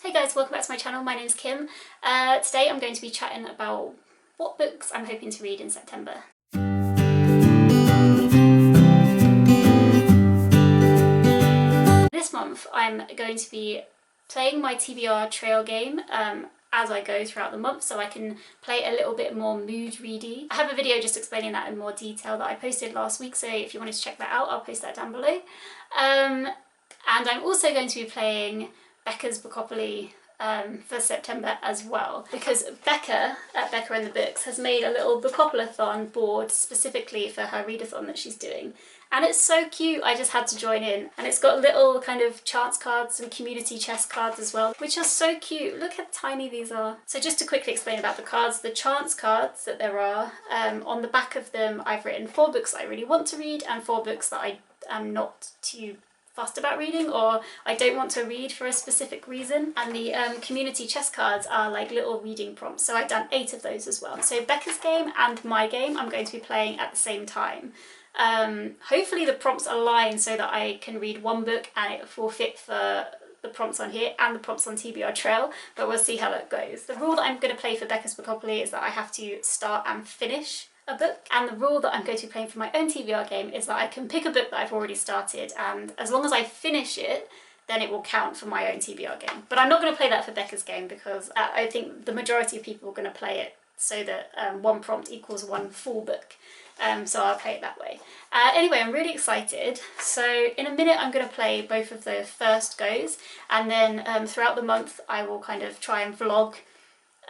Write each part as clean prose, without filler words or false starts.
Hey guys, welcome back to my channel. My name's Kim. Today I'm going to be chatting about what books I'm hoping to read in September. This month I'm going to be playing my TBR Trail game as I go throughout the month, so I can play a little bit more mood ready. I have a video just explaining that in more detail that I posted last week, so if you wanted to check that out, I'll post that down below. And I'm also going to be playing Becca's Bookopoly for September as well, because Becca at Becca and the Books has made a little Bookoplathon board specifically for her readathon that she's doing, and it's so cute. I just had to join in, and it's got little kind of chance cards and community chest cards as well, which are so cute. Look how tiny these are. So just to quickly explain about the cards, the chance cards that there are, on the back of them I've written 4 books I really want to read and 4 books that I am not too fussed about reading, or I don't want to read for a specific reason. And the community chess cards are like little reading prompts, so I've done 8 of those as well. So Becca's game and my game I'm going to be playing at the same time. Hopefully the prompts align so that I can read one book and it will fit for the prompts on here and the prompts on TBR Trail, but we'll see how that goes. The rule that I'm going to play for Becca's Bookopoly is that I have to start and finish a book, and the rule that I'm going to be playing for my own TBR game is that I can pick a book that I've already started, and as long as I finish it, then it will count for my own TBR game. But I'm not going to play that for Becca's game, because I think the majority of people are going to play it so that one prompt equals one full book. So I'll play it that way. Anyway, I'm really excited. So in a minute I'm going to play both of the first goes, and then throughout the month I will kind of try and vlog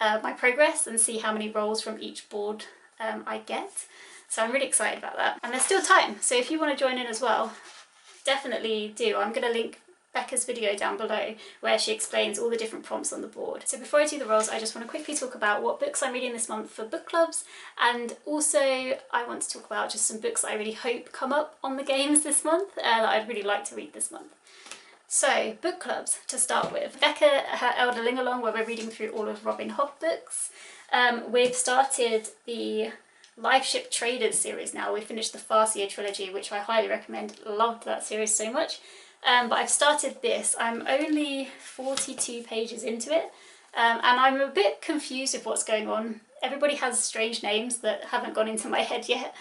my progress and see how many rolls from each board I get. So I'm really excited about that. And there's still time, so if you want to join in as well, definitely do. I'm going to link Becca's video down below where she explains all the different prompts on the board. So before I do the rolls, I just want to quickly talk about what books I'm reading this month for book clubs, and also I want to talk about just some books that I really hope come up on the games this month that I'd really like to read this month. So, book clubs to start with. Becca, her Elderling Along, where we're reading through all of Robin Hobb books. We've started the Live Ship Traders series now. We finished the Farseer trilogy, which I highly recommend. Loved that series so much. But I've started this. I'm only 42 pages into it, and I'm a bit confused with what's going on. Everybody has strange names that haven't gone into my head yet,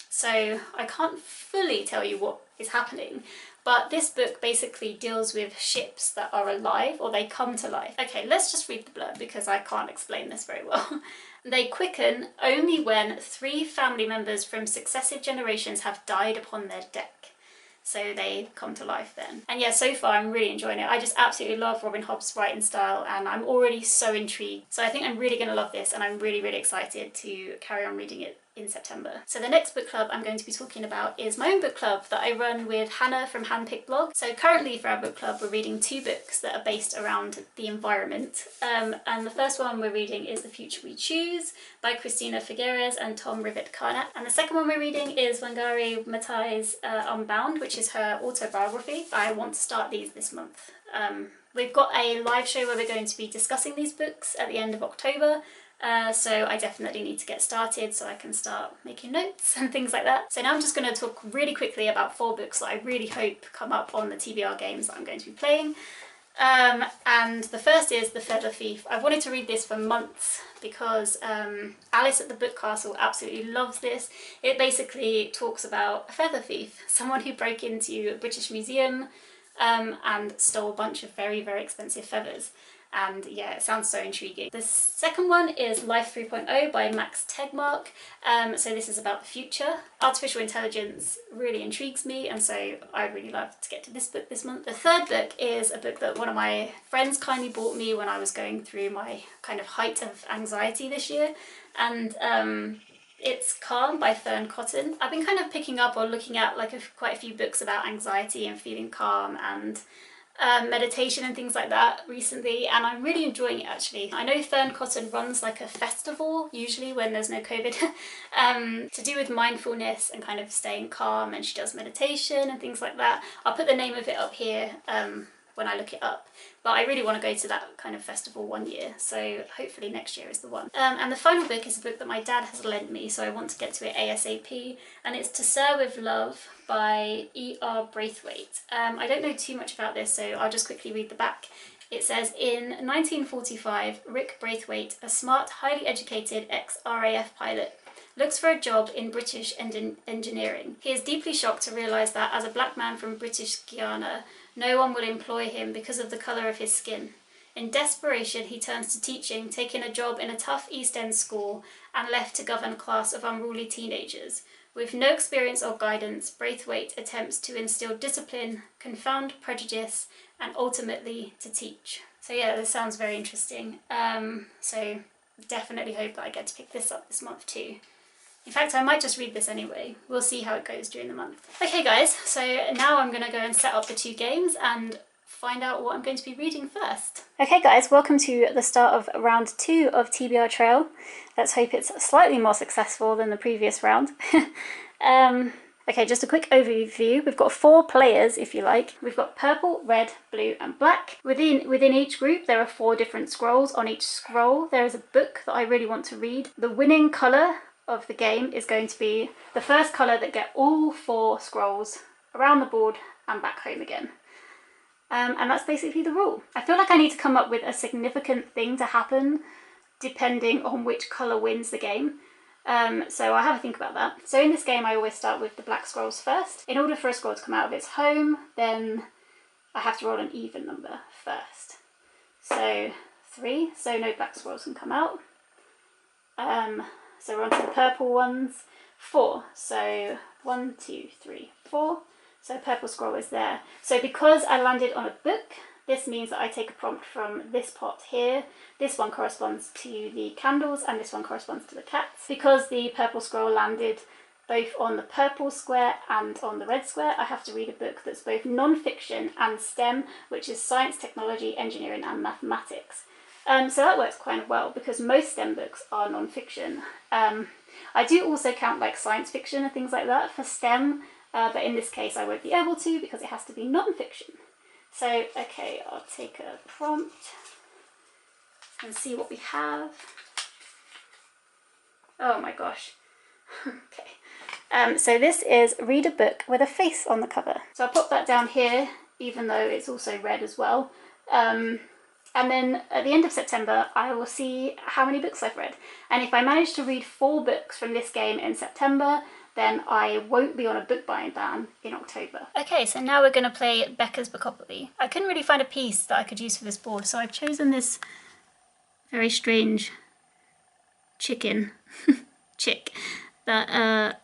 so I can't fully tell you what is happening. But this book basically deals with ships that are alive, or they come to life. Okay, let's just read the blurb because I can't explain this very well. They quicken only when 3 family members from successive generations have died upon their deck. So they come to life then. And yeah, so far I'm really enjoying it. I just absolutely love Robin Hobb's writing style, and I'm already so intrigued. So I think I'm really going to love this, and I'm really, really excited to carry on reading it in September. So the next book club I'm going to be talking about is my own book club that I run with Hannah from Handpicked Blog. So currently for our book club we're reading 2 books that are based around the environment, and the first one we're reading is The Future We Choose by Christina Figueres and Tom Rivett-Carnat, and the second one we're reading is Wangari Maathai's Unbound, which is her autobiography. I want to start these this month. We've got a live show where we're going to be discussing these books at the end of October, so I definitely need to get started so I can start making notes and things like that. So now I'm just going to talk really quickly about 4 books that I really hope come up on the TBR games that I'm going to be playing. And the first is The Feather Thief. I've wanted to read this for months because Alice at the Book Castle absolutely loves this. It basically talks about a feather thief, someone who broke into a British museum and stole a bunch of very, very expensive feathers. And yeah, it sounds so intriguing. The second one is Life 3.0 by Max Tegmark. So this is about the future. Artificial intelligence really intrigues me, and so I'd really love to get to this book this month. The third book is a book that one of my friends kindly bought me when I was going through my kind of height of anxiety this year, and it's Calm by Fern Cotton. I've been kind of picking up or looking at like quite a few books about anxiety and feeling calm and meditation and things like that recently, and I'm really enjoying it actually. I know Fern Cotton runs like a festival, usually when there's no COVID, to do with mindfulness and kind of staying calm, and she does meditation and things like that. I'll put the name of it up here when I look it up, but I really want to go to that kind of festival one year, so hopefully next year is the one. And the final book is a book that my dad has lent me, so I want to get to it ASAP, and it's To Sir With Love by E.R. Braithwaite. I don't know too much about this, so I'll just quickly read the back. It says, in 1945, Rick Braithwaite, a smart, highly educated ex-RAF pilot, looks for a job in British engineering. He is deeply shocked to realise that as a black man from British Guiana, no one will employ him because of the colour of his skin. In desperation, he turns to teaching, taking a job in a tough East End school and left to govern a class of unruly teenagers. With no experience or guidance, Braithwaite attempts to instill discipline, confound prejudice, and ultimately to teach. So yeah, this sounds very interesting. So definitely hope that I get to pick this up this month too. In fact, I might just read this anyway. We'll see how it goes during the month. Okay guys, so now I'm going to go and set up the 2 games and find out what I'm going to be reading first. Okay guys, welcome to the start of round 2 of TBR Trail. Let's hope it's slightly more successful than the previous round. Okay, just a quick overview. We've got 4 players, if you like. We've got purple, red, blue, and black. Within each group, there are 4 different scrolls. On each scroll, there is a book that I really want to read. The winning colour of the game is going to be the first colour that get all 4 scrolls around the board and back home again. And that's basically the rule. I feel like I need to come up with a significant thing to happen depending on which colour wins the game. So I'll have a think about that. So in this game I always start with the black scrolls first. In order for a scroll to come out of its home, then I have to roll an even number first. So 3, so no black scrolls can come out. So we're on to the purple ones. 4, so 1, 2, 3, 4. So purple scroll is there. So because I landed on a book, this means that I take a prompt from this pot here. This one corresponds to the candles and this one corresponds to the cats. Because the purple scroll landed both on the purple square and on the red square, I have to read a book that's both non-fiction and STEM, which is science, technology, engineering and mathematics. So that works quite well because most STEM books are non-fiction. I do also count like science fiction and things like that for STEM, but in this case I won't be able to because it has to be non-fiction. So, okay, I'll take a prompt and see what we have. Oh my gosh. Okay. So this is read a book with a face on the cover. So I'll pop that down here, even though it's also red as well. And then at the end of September, I will see how many books I've read. And if I manage to read 4 books from this game in September, then I won't be on a book buying ban in October. Okay, so now we're going to play Becca's Bookopoly. I couldn't really find a piece that I could use for this board, so I've chosen this very strange chick that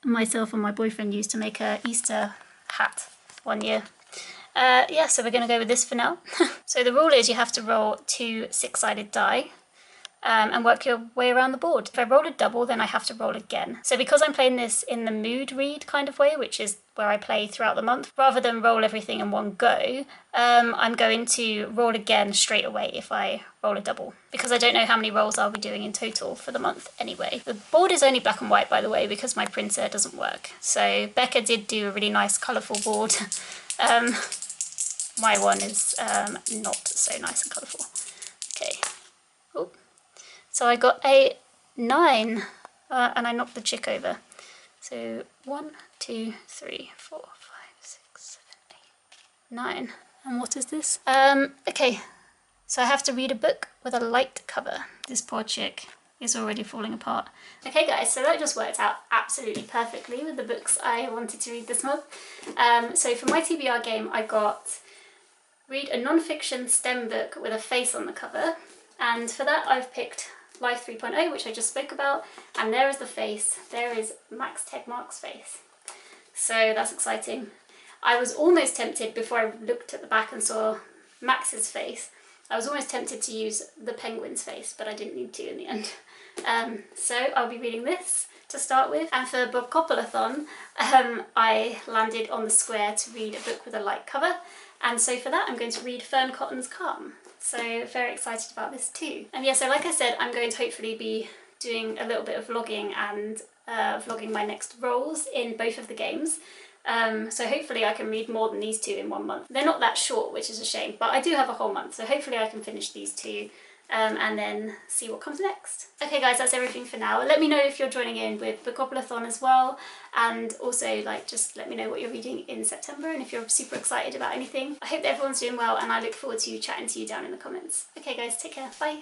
myself and my boyfriend used to make a Easter hat one year. Yeah, so we're going to go with this for now. So the rule is you have to roll 2 6-sided die and work your way around the board. If I roll a double, then I have to roll again. So because I'm playing this in the mood read kind of way, which is where I play throughout the month, rather than roll everything in one go, I'm going to roll again straight away if I roll a double, because I don't know how many rolls I'll be doing in total for the month anyway. The board is only black and white, by the way, because my printer doesn't work. So Becca did do a really nice colourful board. My one is not so nice and colourful. Okay. Oh. So I got a 9 and I knocked the chick over. So 1, 2, 3, 4, 5, 6, 7, 8, 9. And what is this? Okay. So I have to read a book with a light cover. This poor chick is already falling apart. Okay guys, so that just worked out absolutely perfectly with the books I wanted to read this month. So for my TBR game, I got read a non-fiction STEM book with a face on the cover, and for that I've picked Life 3.0, which I just spoke about, and there is the face. There is Max Tegmark's face. So that's exciting. I was almost tempted, before I looked at the back and saw Max's face, I was almost tempted to use the penguin's face, but I didn't need to in the end. So I'll be reading this to start with. And for Bookoplathon, I landed on the square to read a book with a light cover. And so for that, I'm going to read Fern Cotton's Calm. So very excited about this too. And yeah, so like I said, I'm going to hopefully be doing a little bit of vlogging and vlogging my next rolls in both of the games. So hopefully I can read more than these 2 in 1 month. They're not that short, which is a shame, but I do have a whole month, so hopefully I can finish these 2 and then see what comes next. Okay guys, that's everything for now. Let me know if you're joining in with Bookoplathon as well, and also like just let me know what you're reading in September and if you're super excited about anything. I hope that everyone's doing well, and I look forward to chatting to you down in the comments. Okay guys, take care, bye.